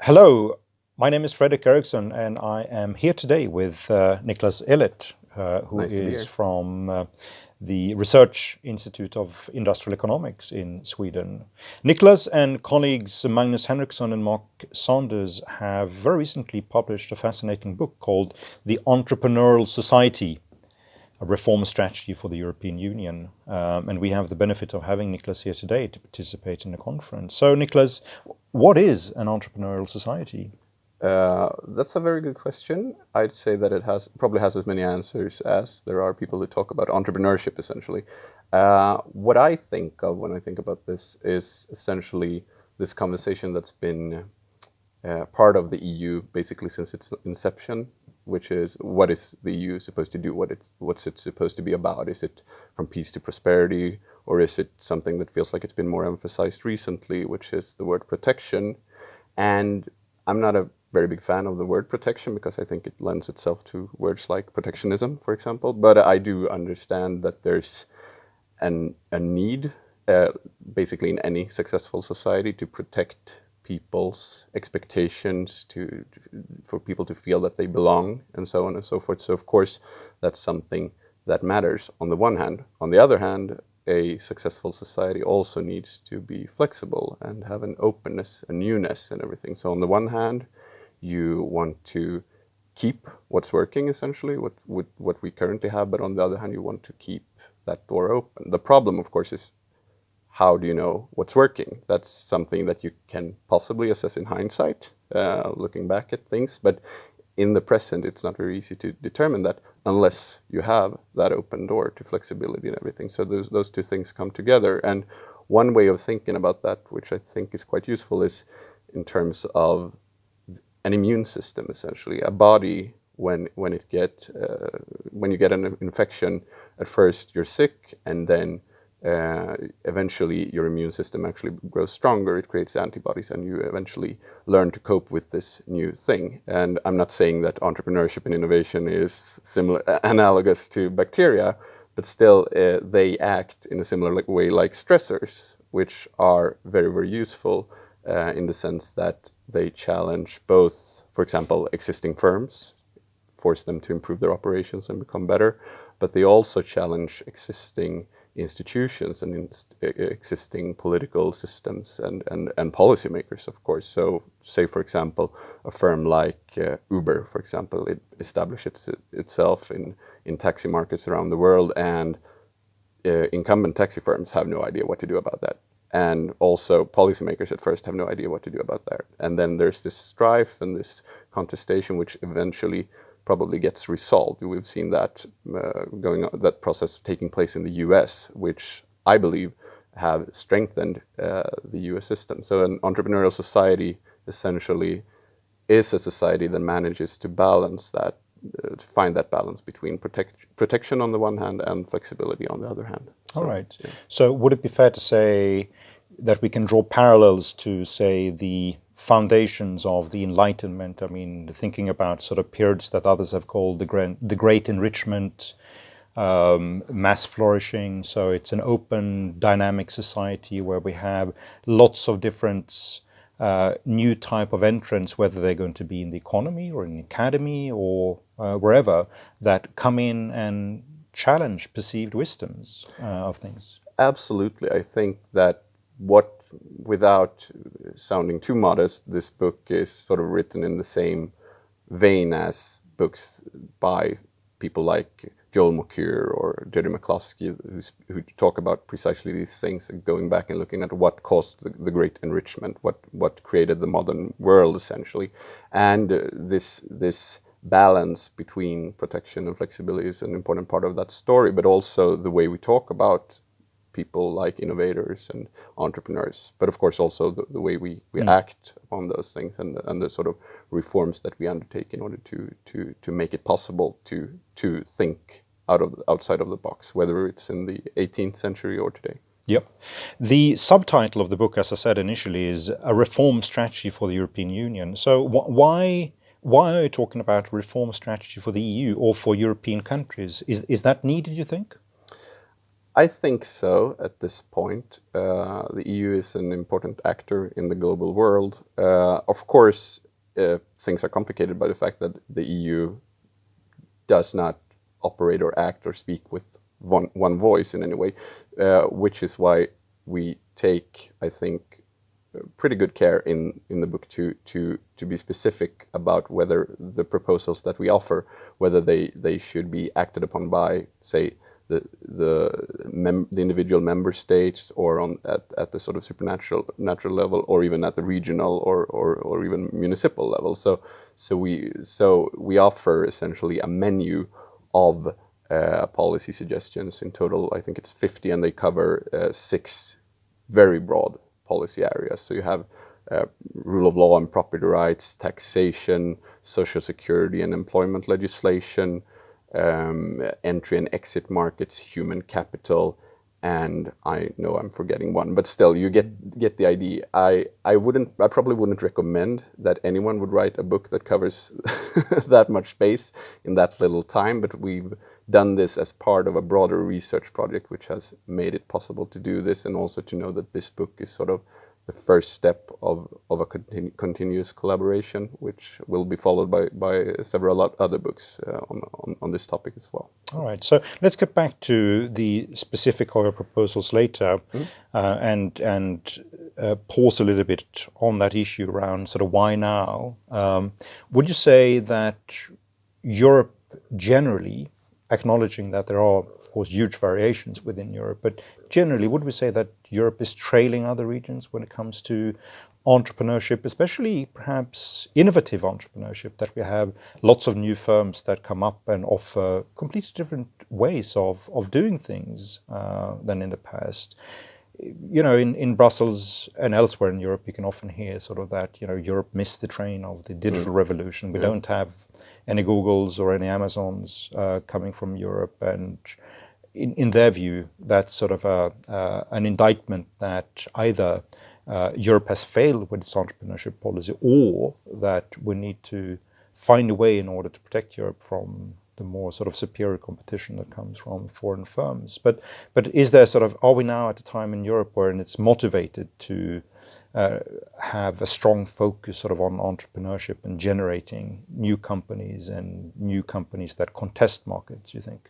Hello, my name is Fredrik Erikson, and I am here today with Niklas Elert, who Nice to be is here. from the Research Institute of Industrial Economics in Sweden. Niklas and colleagues Magnus Henriksson and Mark Saunders have very recently published a fascinating book called The Entrepreneurial Society, a reform strategy for the European Union. And we have the benefit of having Niklas here today to participate in the conference. So, Niklas, what is an entrepreneurial society? That's a very good question. I'd say that it probably has as many answers as there are people who talk about entrepreneurship, essentially. What I think of when I think about this is essentially this conversation that's been part of the EU basically since its inception, which is what is the EU supposed to do? What's it supposed to be about? Is it from peace to prosperity, or is it something that feels like it's been more emphasized recently, which is the word protection? And I'm not a very big fan of the word protection because I think it lends itself to words like protectionism, for example. But I do understand that there's a need, basically in any successful society, to protect people's expectations, for people to feel that they belong, and so on and so forth. So of course, that's something that matters on the one hand. On the other hand, a successful society also needs to be flexible and have an openness, a newness, and everything. So on the one hand, you want to keep what's working, essentially, what we currently have, but on the other hand, you want to keep that door open. The problem, of course, is how do you know what's working? That's something that you can possibly assess in hindsight, looking back at things, but in the present, it's not very easy to determine that unless you have that open door to flexibility and everything. So those two things come together. And one way of thinking about that, which I think is quite useful, is in terms of an immune system, essentially. A body, when you get an infection, at first you're sick, and then eventually your immune system actually grows stronger. It creates antibodies, and you eventually learn to cope with this new thing. And I'm not saying that entrepreneurship and innovation is analogous to bacteria, but still they act in a similar way like stressors, which are very, very useful in the sense that they challenge both, for example, existing firms, force them to improve their operations and become better, but they also challenge existing institutions and existing political systems and policymakers, of course. So say, for example, a firm like Uber, for example, it establishes itself in taxi markets around the world, and incumbent taxi firms have no idea what to do about that. And also policymakers at first have no idea what to do about that. And then there's this strife and this contestation, which eventually probably gets resolved. We've seen that that process taking place in the US, which I believe have strengthened the US system. So an entrepreneurial society essentially is a society that manages to balance that, to find that balance between protection on the one hand and flexibility on the other hand. All right. Yeah. So would it be fair to say that we can draw parallels to, say, the foundations of the Enlightenment? I mean, thinking about sort of periods that others have called the Great Enrichment, mass flourishing. So it's an open, dynamic society where we have lots of different new type of entrants, whether they're going to be in the economy or in the academy or wherever, that come in and challenge perceived wisdoms of things. Absolutely. I think that without sounding too modest, this book is sort of written in the same vein as books by people like Joel Mokyr or Jerry McCloskey, who talk about precisely these things, and going back and looking at what caused the Great Enrichment, what created the modern world, essentially. And this balance between protection and flexibility is an important part of that story, but also the way we talk about people like innovators and entrepreneurs, but of course also the way we act on those things and the sort of reforms that we undertake in order to make it possible to think outside of the box, whether it's in the 18th century or today. Yep. The subtitle of the book, as I said initially, is A Reform Strategy for the European Union. So why are you talking about a reform strategy for the EU or for European countries? Is that needed, you think? I think so at this point. The EU is an important actor in the global world. Of course, things are complicated by the fact that the EU does not operate or act or speak with one voice in any way, which is why we take, I think, pretty good care in the book to be specific about whether the proposals that we offer, whether they should be acted upon by, say, the individual member states, or at the sort of natural level, or even at the regional or even municipal level. So we offer essentially a menu of policy suggestions. In total, I think it's 50, and they cover 6 very broad policy areas. So you have rule of law and property rights, taxation, social security and employment legislation, entry and exit markets, human capital, and I know I'm forgetting one, but still, you get the idea. I probably wouldn't recommend that anyone would write a book that covers that much space in that little time, but we've done this as part of a broader research project, which has made it possible to do this, and also to know that this book is sort of the first step of a continuous collaboration, which will be followed by several other books on this topic as well. All right, so let's get back to the specific of your proposals later, and pause a little bit on that issue around sort of why now. Would you say that Europe generally, acknowledging that there are, of course, huge variations within Europe, but generally, would we say that Europe is trailing other regions when it comes to entrepreneurship, especially perhaps innovative entrepreneurship, that we have lots of new firms that come up and offer completely different ways of doing things than in the past? You know, in Brussels and elsewhere in Europe, you can often hear sort of that, you know, Europe missed the train of the digital revolution. We don't have any Googles or any Amazons coming from Europe. And in their view, that's sort of an indictment that either Europe has failed with its entrepreneurship policy, or that we need to find a way in order to protect Europe from the more sort of superior competition that comes from foreign firms. But is there sort of, are we now at a time in Europe where it's motivated to have a strong focus sort of on entrepreneurship and generating new companies and new companies that contest markets, you think?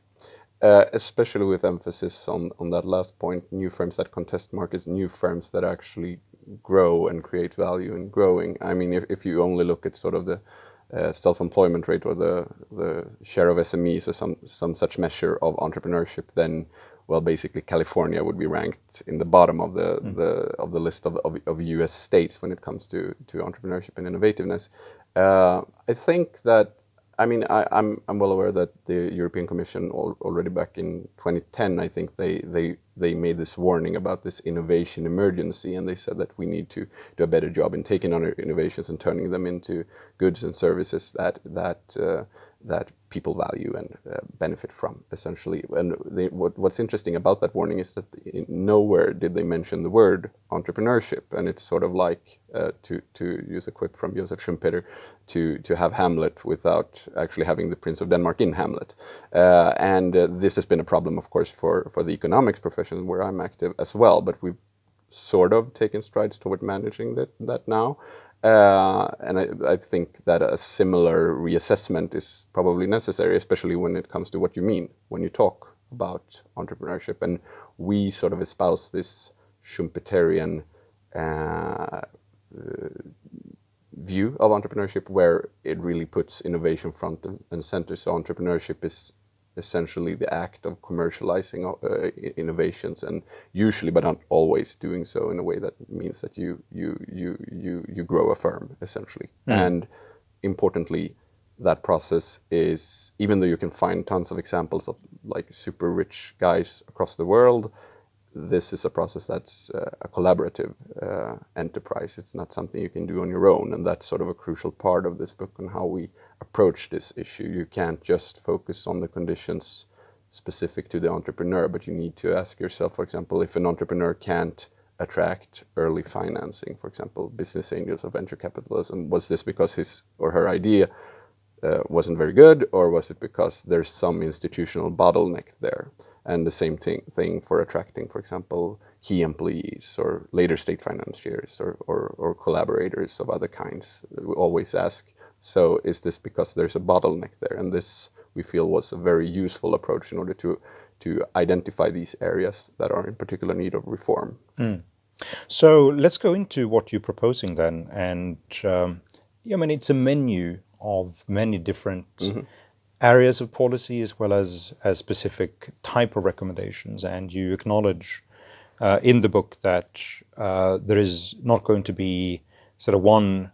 Especially with emphasis on that last point, new firms that contest markets, new firms that actually grow and create value in growing. I mean, if you only look at sort of the self-employment rate, or the share of SMEs, or some such measure of entrepreneurship, then, well, basically California would be ranked in the bottom of the list of U.S. states when it comes to entrepreneurship and innovativeness. I think that, I mean, I'm well aware that the European Commission already back in 2010, I think they made this warning about this innovation emergency, and they said that we need to do a better job in taking on innovations and turning them into goods and services that people value and benefit from, essentially. And what's interesting about that warning is that nowhere did they mention the word entrepreneurship, and it's sort of like, to use a quip from Joseph Schumpeter, to have Hamlet without actually having the Prince of Denmark in Hamlet. And this has been a problem, of course, for the economics profession where I'm active as well, but we've sort of taken strides toward managing that now. And I think that a similar reassessment is probably necessary, especially when it comes to what you mean when you talk about entrepreneurship. And we sort of espouse this Schumpeterian view of entrepreneurship, where it really puts innovation front and center. So entrepreneurship is essentially the act of commercializing innovations, and usually, but not always, doing so in a way that means that you grow a firm, essentially. And importantly, that process is, even though you can find tons of examples of like super rich guys across the world, this is a process that's a collaborative enterprise. It's not something you can do on your own, and that's sort of a crucial part of this book on how we approach this issue. You can't just focus on the conditions specific to the entrepreneur, but you need to ask yourself, for example, if an entrepreneur can't attract early financing, for example, business angels or venture capitalism, was this because his or her idea wasn't very good, or was it because there's some institutional bottleneck there? And the same thing for attracting, for example, key employees or later state financiers or collaborators of other kinds. We always ask, so is this because there's a bottleneck there? And this, we feel, was a very useful approach in order to identify these areas that are in particular need of reform. So let's go into what you're proposing then. And I mean, it's a menu of many different areas of policy as well as specific type of recommendations. And you acknowledge in the book that there is not going to be sort of one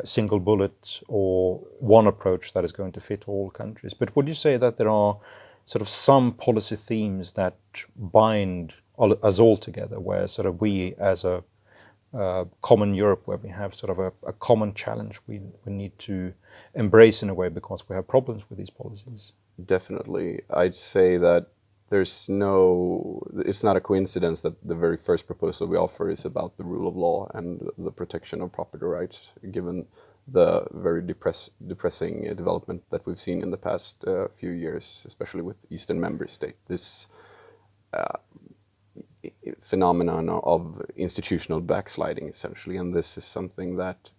single bullet or one approach that is going to fit all countries. But would you say that there are sort of some policy themes that bind us all together, where sort of we as a common Europe, where we have sort of a common challenge we need to embrace in a way because we have problems with these policies? Definitely. I'd say that it's not a coincidence that the very first proposal we offer is about the rule of law and the protection of property rights, given the very depressing development that we've seen in the past few years, especially with Eastern member states. This phenomenon of institutional backsliding, essentially, and this is something that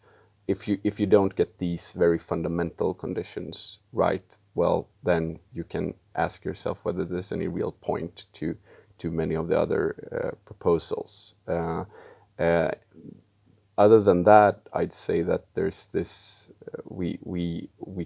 if you don't get these very fundamental conditions right, well, then you can ask yourself whether there's any real point to many of the other proposals. Other than that, I'd say that there's this we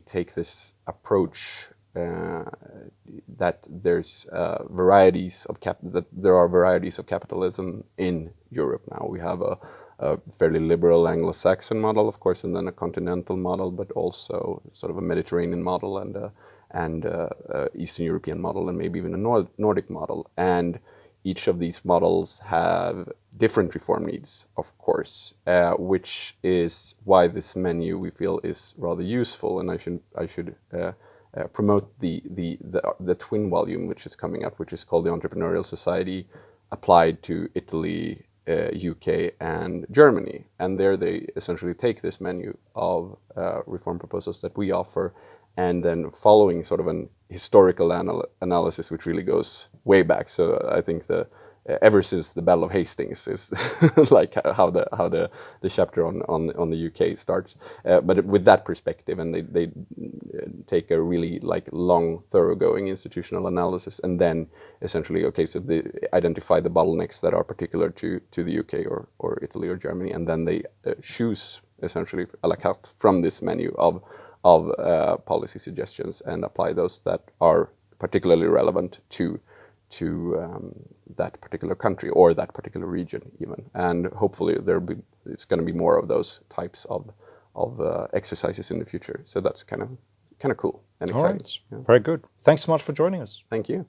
take this approach that there's varieties of that there are varieties of capitalism in Europe now. We have a fairly liberal Anglo-Saxon model, of course, and then a continental model, but also sort of a Mediterranean model and Eastern European model, and maybe even a Nordic model. And each of these models have different reform needs, of course, which is why this menu we feel is rather useful. And I should promote the twin volume which is coming up, which is called the Entrepreneurial Society, applied to Italy, UK, and Germany. And there they essentially take this menu of reform proposals that we offer, and then following sort of an historical analysis, which really goes way back. So I think ever since the Battle of Hastings is like how the chapter on the UK starts, but with that perspective, and they take a really like long, thoroughgoing institutional analysis, and then essentially, okay, so they identify the bottlenecks that are particular to the UK or Italy or Germany, and then they choose essentially a la carte from this menu of policy suggestions and apply those that are particularly relevant to that particular country or that particular region even. And hopefully it's going to be more of those types of exercises in the future. So that's kind of cool and exciting. All right. Yeah. Very good. Thanks so much for joining us. Thank you.